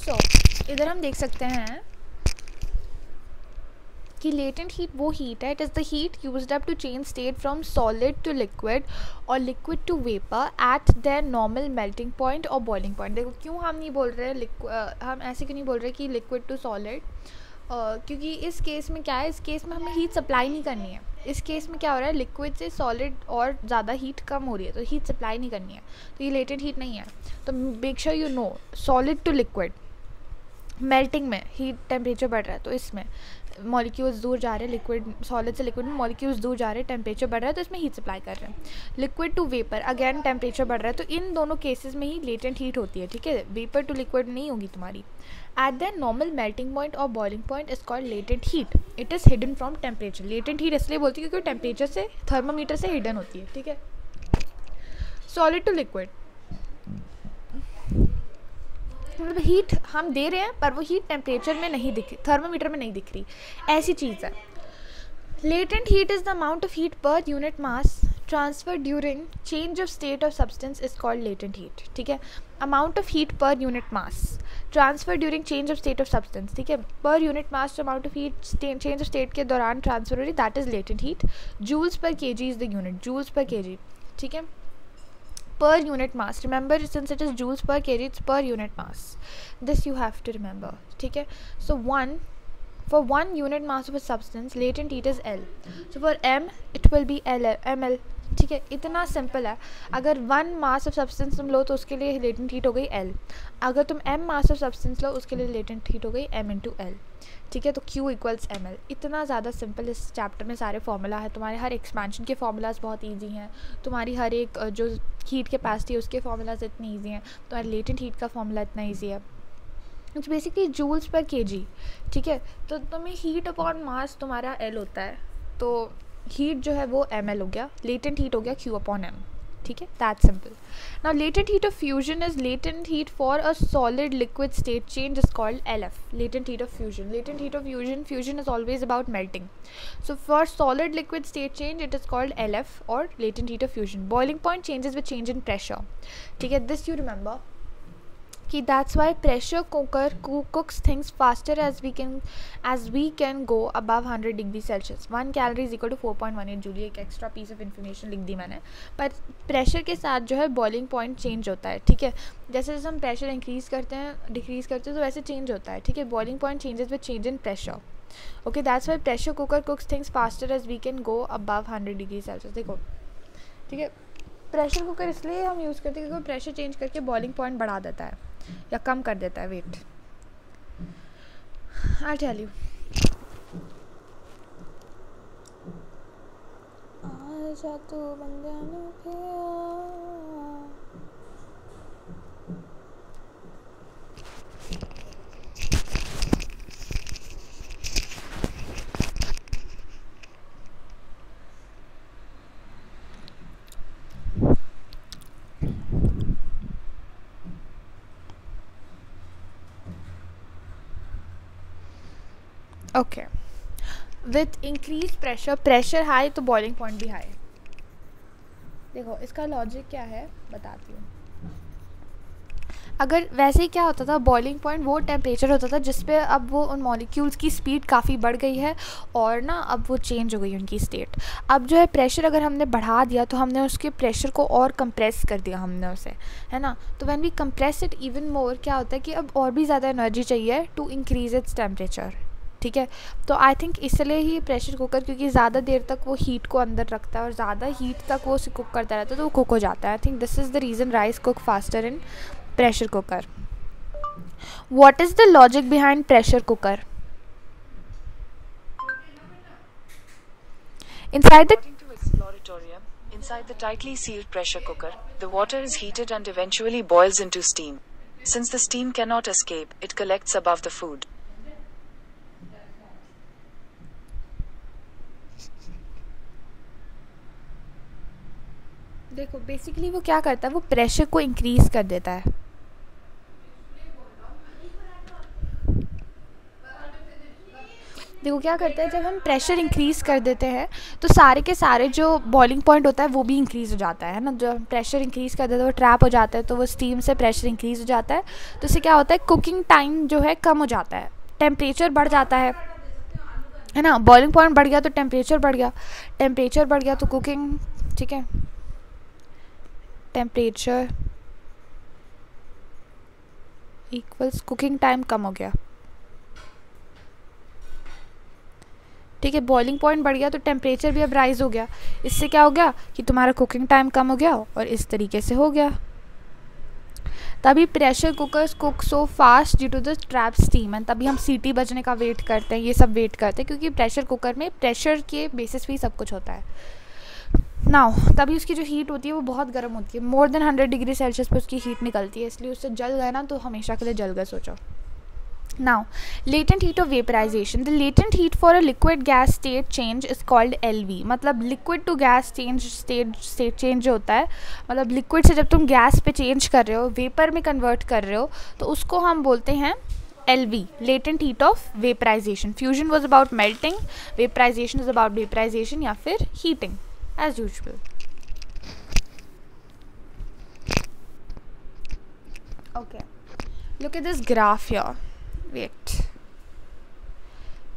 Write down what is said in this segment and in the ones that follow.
सो इधर हम देख सकते हैं कि लेटेंट हीट वो हीट है, it is the heat used up to change state from solid to liquid और liquid to vapour at their normal melting point और बॉइलिंग पॉइंट। देखो क्यों हम नहीं बोल रहे हम ऐसे क्यों नहीं बोल रहे कि लिक्विड टू सॉलिड, क्योंकि इस केस में क्या है, इस केस में हमें हीट सप्लाई नहीं करनी है। इस केस में क्या हो रहा है, लिक्विड से सॉलिड और ज़्यादा हीट कम हो रही है, तो हीट सप्लाई नहीं करनी है, तो ये लेटेंट हीट नहीं है। तो make sure you know solid to liquid melting में हीट टेम्परेचर बढ़ रहा है, तो इसमें मॉलिक्यूल्स दूर जा रहे हैं, लिक्विड सॉलिड से लिक्विड में मॉलिक्यूल्स दूर जा रहे हैं, टेम्परेचर बढ़ रहा है, तो इसमें हीट सप्लाई कर रहे हैं। Liquid to vapour again temperature बढ़ रहा है, तो इन दोनों केसेस में ही लेटेंट हीट होती है, ठीक है। वेपर टू लिक्विड नहीं होगी तुम्हारी। At the normal melting point और boiling point is called latent heat, it is hidden from temperature. Latent heat इसलिए बोलती है क्योंकि टेम्परेचर से, थर्मामीटर से हिडन होती है, ठीक है। सॉलिड टू लिक्विड मतलब हीट हम दे रहे हैं पर वो हीट टेम्परेचर में नहीं दिख रही, थर्मामीटर में नहीं दिख रही, ऐसी चीज़ है। Latent heat is the amount of heat per unit mass transfer during change of state of substance is called latent heat, ठीक है। Amount of heat per unit mass transfer during change of state of substance, ठीक है। Per unit mass amount of heat change of state के दौरान transfer हो रही, that is latent heat. Joules per KG is the unit, joules per KG, ठीक है। Per unit mass, remember since it is joules per kg, it's per unit mass, this you have to remember, ठीक है। So for 1 unit mass of a substance latent heat is L, so for m it will be ml, ठीक है। इतना simple है। अगर 1 mass of substance तुम लो तो उसके लिए लेटेंट हीट हो गई L, अगर तुम m मास ऑफ सब्सटेंस लो उसके लिए लेटेंट हीट हो गई m इंटू L, ठीक है। तो Q इक्वल्स ml, इतना ज़्यादा सिंपल इस चैप्टर में सारे फार्मूला है। तुम्हारे हर एक्सपेंशन के फार्मूलाज बहुत ईजी हैं, तुम्हारी हर एक जो हीट कैपेसिटी है उसके फार्मूलाज इतने ईजी हैं, तुम्हारी लेटेंट हीट का फार्मूला इतना ईजी है। It's basically joules per KG, ठीक है। तो तुम्हें हीट अपॉन मास तुम्हारा L होता है, तो हीट जो है वो ml हो गया, लेटेंट हीट हो गया Q अपॉन m, ठीक है। That simple. Now latent heat of fusion is latent heat for a solid liquid state change is called LF, latent heat of fusion. Latent heat of fusion is always about melting, so for solid liquid state change it is called LF और latent heat of fusion. Boiling point changes with change in pressure, ठीक है। This you remember कि that's why pressure cooker cooks things faster as we can go above 100 degree Celsius. 1 calorie is equal to 4.18 joule, एक extra piece of information लिख दी मैंने। पर pressure के साथ जो है बॉइलिंग पॉइंट चेंज होता है, ठीक है। जैसे जैसे हम प्रेशर इंक्रीज़ करते हैं डिक्रीज़ करते हैं तो वैसे चेंज होता है, ठीक है। Boiling point changes with change in pressure, okay. That's why pressure cooker cooks things faster as we can go above 100 degree Celsius. देखो, ठीक है। प्रेशर कुकर इसलिए हम यूज़ करते हैं क्योंकि प्रेशर चेंज करके बॉइलिंग पॉइंट बढ़ा देता है या कम कर देता है वेट। आई टेल यू, आजा तू बंजाने पिया। Okay, with increase pressure high तो बॉइलिंग पॉइंट भी हाई। देखो इसका लॉजिक क्या है बताती हूँ। अगर वैसे ही क्या होता था, बॉइलिंग पॉइंट वो टेम्परेचर होता था जिस पे अब वो उन मॉलिक्यूल्स की स्पीड काफ़ी बढ़ गई है और ना अब वो चेंज हो गई उनकी स्टेट। अब जो है प्रेशर अगर हमने बढ़ा दिया तो हमने उसके प्रेशर को और कंप्रेस कर दिया हमने उसे, है ना। तो when we compress it even more क्या होता है कि अब और भी ज़्यादा एनर्जी चाहिए टू इंक्रीज इट्स टेम्परेचर, ठीक है। तो आई थिंक इसलिए ही प्रेशर कुकर, क्योंकि ज़्यादा देर तक वो हीट को अंदर रखता है और ज़्यादा हीट तक वो उसे कुक करता रहता है तो वो कुक हो जाता है। I think this is the reason rice cook faster in pressure cooker. What is the logic behind pressure cooker? Inside the According to Exploratorium, inside the tightly sealed pressure cooker, the water is heated and eventually boils into steam. Since the steam cannot escape, it collects above the food. देखो basically वो क्या करता है, वो pressure को increase कर देता है। देखो क्या करता है, जब हम प्रेशर इंक्रीज़ कर देते हैं तो सारे के सारे जो बॉइलिंग पॉइंट होता है वो भी इंक्रीज़ हो जाता है ना। जब हम प्रेशर इंक्रीज़ कर देते हैं वो ट्रैप हो जाता है, तो वो स्टीम से प्रेशर इंक्रीज़ हो जाता है, तो इससे क्या होता है, कुकिंग टाइम जो है कम हो जाता है, टेम्परेचर बढ़ जाता है ना। बॉइलिंग पॉइंट बढ़ गया तो टेम्परेचर बढ़ गया, टेम्परेचर बढ़ गया तो कुकिंग, ठीक है, टेम्परेचर इक्वल्स कुकिंग टाइम कम हो गया, ठीक है। बॉइलिंग पॉइंट बढ़ गया तो टेम्परेचर भी अब राइज हो गया, इससे क्या हो गया कि तुम्हारा कुकिंग टाइम कम हो गया, और इस तरीके से हो गया। तभी pressure cookers cook so fast due to the trap steam, and तभी हम सीटी बजने का वेट करते हैं, ये सब वेट करते हैं, क्योंकि प्रेशर कुकर में प्रेशर के बेसिस पे ही सब कुछ होता है। नाउ तभी उसकी जो हीट होती है वो बहुत गर्म होती है, मोर देन 100 डिग्री सेल्सियस पे उसकी हीट निकलती है, इसलिए उससे जल गए ना तो हमेशा के लिए जल गए, सोचो। Now, latent heat of vaporization. The latent heat for a liquid gas state change is called LV. मतलब liquid to gas change state change जो होता है, मतलब liquid से जब तुम gas पे change कर रहे हो, vapor में convert कर रहे हो, तो उसको हम बोलते हैं LV, latent heat of vaporization. Fusion was about melting, vaporization is about vaporization या फिर heating, as usual. Okay, look at this graph here. Wait,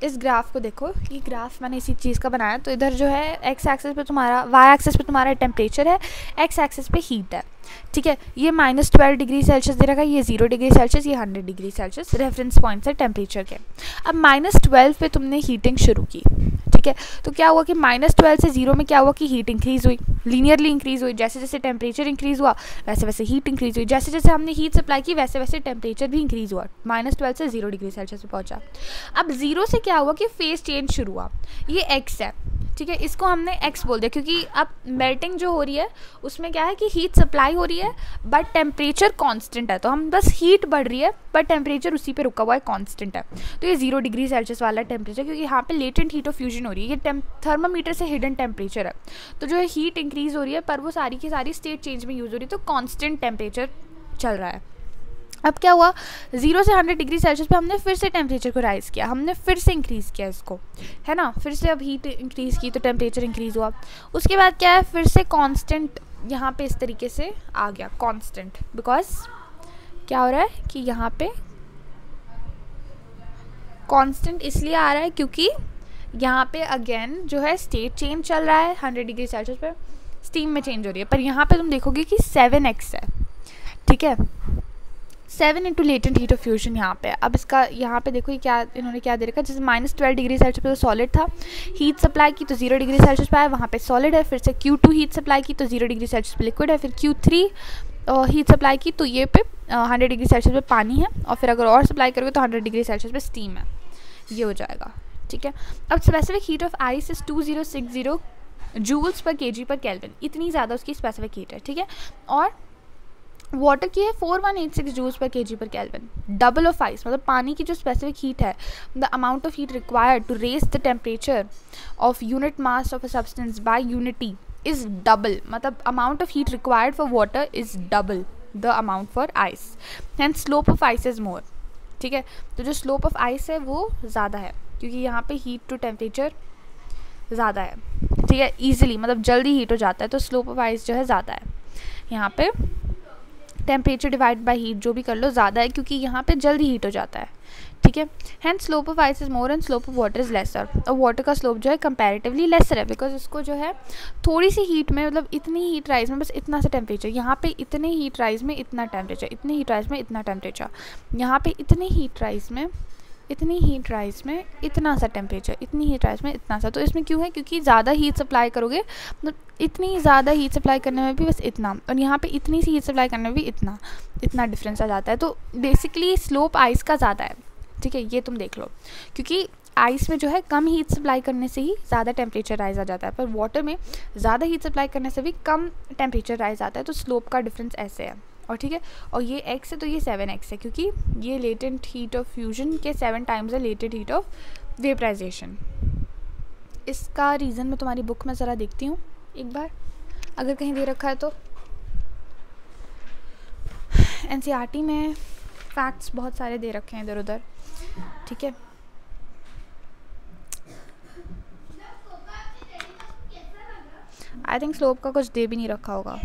इस ग्राफ को देखो, ये ग्राफ मैंने इसी चीज़ का बनाया। तो इधर जो है एक्स एक्सिस पे तुम्हारा, वाई एक्सिस पे तुम्हारा टेम्परेचर है, एक्स एक्सिस पे हीट है, ठीक है। ये -12 डिग्री सेल्सियस दे रखा है, ये 0 डिग्री सेल्सियस, ये 100 डिग्री सेल्सियस रेफरेंस पॉइंट्स है टेम्परेचर के। अब -12 पे तुमने हीटिंग शुरू की, ठीक है, तो क्या हुआ कि -12 से 0 में क्या हुआ कि हीट इंक्रीज़ हुई, लीनियरली इंक्रीज़ हुई। जैसे जैसे टेम्परेचर इंक्रीज़ हुआ वैसे वैसे हीट इंक्रीज़ हुई, जैसे जैसे हमने हीट सप्लाई की वैसे वैसे टेम्परेचर भी इंक्रीज़ हुआ, -12 से 0 डिग्री सेल्सियस पे पहुंचा। अब 0 से क्या हुआ कि फेज चेंज शुरू हुआ, ये एक्स है, ठीक है, इसको हमने एक्स बोल दिया, क्योंकि अब मेल्टिंग जो हो रही है उसमें क्या है कि हीट सप्लाई हो रही है बट टेम्परेचर कांस्टेंट है, तो हम बस हीट बढ़ रही है बट टेम्परेचर उसी पे रुका हुआ है, कांस्टेंट है। तो ये 0 डिग्री सेल्सियस वाला टेम्परेचर, क्योंकि यहाँ पे लेटेंट हीट ऑफ फ्यूजन हो रही है, ये थर्मामीटर से हिडन टेम्परेचर है, तो जो है हीट इंक्रीज हो रही है पर वो सारी की सारी स्टेट चेंज में यूज़ हो रही है, तो कॉन्स्टेंट टेम्परेचर चल रहा है। अब क्या हुआ, 0 से 100 डिग्री सेल्सियस पे हमने फिर से टेम्परेचर को राइज़ किया, हमने फिर से इंक्रीज़ किया इसको, है ना, फिर से अब हीट इंक्रीज़ की तो टेम्परेचर इंक्रीज़ हुआ। उसके बाद क्या है, फिर से कांस्टेंट यहाँ पे इस तरीके से आ गया, कांस्टेंट, बिकॉज क्या हो रहा है कि यहाँ पे कांस्टेंट इसलिए आ रहा है क्योंकि यहाँ पे अगेन जो है स्टेट चेंज चल रहा है, 100 डिग्री सेल्सियस पे स्टीम में चेंज हो रही है, पर यहाँ पे तुम देखोगे कि 7x है, ठीक है, 7 into latent heat of fusion यहाँ पे। अब इसका यहाँ पे देखो ये क्या इन्होंने क्या दे रखा है, जैसे -12 डिग्री सेल्सियस पे तो सॉलिड था, हीट सप्लाई की तो 0 डिग्री सेल्सियस पे आया, वहाँ पे सॉलिड है, फिर से Q2 हीट सप्लाई की तो 0 डिग्री सेल्सियस पे लिक्विड है, फिर Q3 हीट सप्लाई की तो ये पे 100 डिग्री सेल्सियस पे पानी है, और फिर अगर और सप्लाई करोगे तो 100 डिग्री सेल्सियस पे स्टीम है, ये हो जाएगा, ठीक है। अब specific heat of ice is 2060 joules per kg per kelvin, इतनी ज़्यादा उसकी स्पेसिफिक हीट है, ठीक है। और वाटर की है 4186 joules per kg per kelvin, double of ice, मतलब पानी की जो स्पेसिफिक हीट है, the amount of heat required to raise the temperature of unit mass of a substance by unity is double, मतलब amount of heat required for water is double the amount for ice, and slope of ice is more, ठीक है। तो जो slope of ice है वो ज़्यादा है, क्योंकि यहाँ पे हीट टू टेम्परेचर ज़्यादा है, ठीक है, ईजिली, मतलब जल्दी हीट हो जाता है, तो स्लोप ऑफ आइस जो है ज़्यादा है, यहाँ पे टेम्परेचर डिवाइड बाय हीट जो भी कर लो ज़्यादा है, क्योंकि यहाँ पे जल्दी हीट हो जाता है, ठीक है। Hand slope of ice is more and slope of water is lesser, और वाटर का स्लोप जो है कंपैरेटिवली लेसर है, बिकॉज इसको जो है थोड़ी सी हीट में, मतलब इतनी हीट राइज में बस इतना सा टेम्परेचर, यहाँ पे इतने हीट राइज में इतना टेम्परेचर, इतनी हीट राइज में इतना टेम्परेचर, यहाँ पे इतनी हीट राइज में इतनी हीट राइज में इतना सा टेम्परेचर, इतनी हीट राइज में इतना सा। तो इसमें क्यों है, क्योंकि ज़्यादा हीट सप्लाई करोगे, मतलब इतनी ज़्यादा हीट सप्लाई करने में भी बस इतना, और यहाँ पे इतनी सी हीट सप्लाई करने में भी इतना डिफरेंस आ जाता है। तो बेसिकली स्लोप आइस का ज़्यादा है, ठीक है, ये तुम देख लो, क्योंकि आइस में जो है कम हीट सप्लाई करने से ही ज़्यादा टेम्परेचर राइज आ जाता है, पर वाटर में ज़्यादा हीट सप्लाई करने से भी कम टेम्परेचर राइज आता है, तो स्लोप का डिफरेंस ऐसे है, और ठीक है। और ये x है तो ये 7x है, क्योंकि ये लेटेंट हीट ऑफ फ्यूजन के 7 टाइम्स है लेटेंट हीट ऑफ वेपराइजेशन। इसका रीज़न मैं तुम्हारी बुक में ज़रा देखती हूँ एक बार, अगर कहीं दे रखा है तो। NCERT में फैक्ट्स बहुत सारे दे रखे हैं इधर उधर, ठीक है। आई थिंक स्लोप का कुछ दे भी नहीं रखा होगा.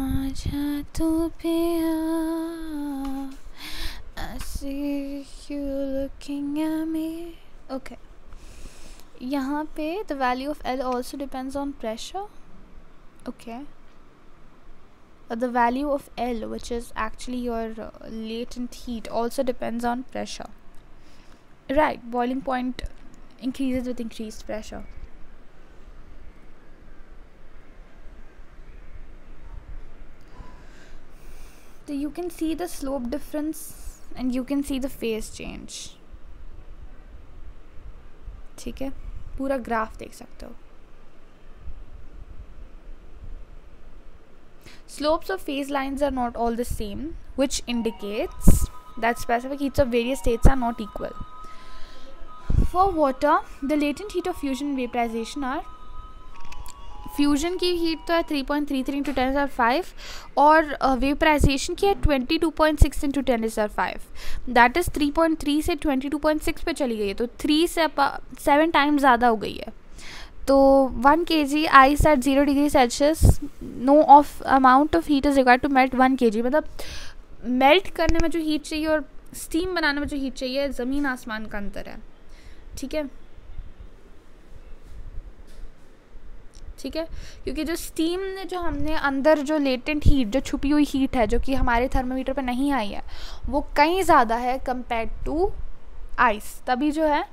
आजा तू पिया, I see you looking at me. Okay. यहाँ पे the value of L also depends on pressure. Okay. The value of L, which is actually your latent heat, also depends on pressure. Right. Boiling point increases with increased pressure. So you can see the slope difference and you can see the phase change. ठीक है, पूरा graph देख सकते हो. Slopes of phase lines are not all the same, which indicates that specific heats of various states are not equal. For water, the latent heat of fusion and vaporization are, fusion की heat तो है 3.33 into 10⁵ और vaporisation की है 22.6 into 10⁵. That is 3.3 से 22.6 पे चली गई है, तो 3 से 7 टाइम्स ज़्यादा हो गई है. तो 1 kg ice at 0 degree Celsius, no of amount of heat is required to melt 1 kg. मतलब मेल्ट करने में जो हीट चाहिए और स्टीम बनाने में जो हीट चाहिए, ज़मीन आसमान का अंतर है. ठीक है, ठीक है, क्योंकि जो स्टीम ने जो हमने अंदर जो लेटेंट हीट, जो छुपी हुई हीट है, जो कि हमारे थर्मामीटर पे नहीं आई है, वो कहीं ज़्यादा है कंपेयर टू आइस. तभी जो है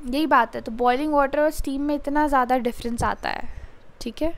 यही बात है. तो बॉइलिंग वाटर और स्टीम में इतना ज़्यादा डिफरेंस आता है. ठीक है.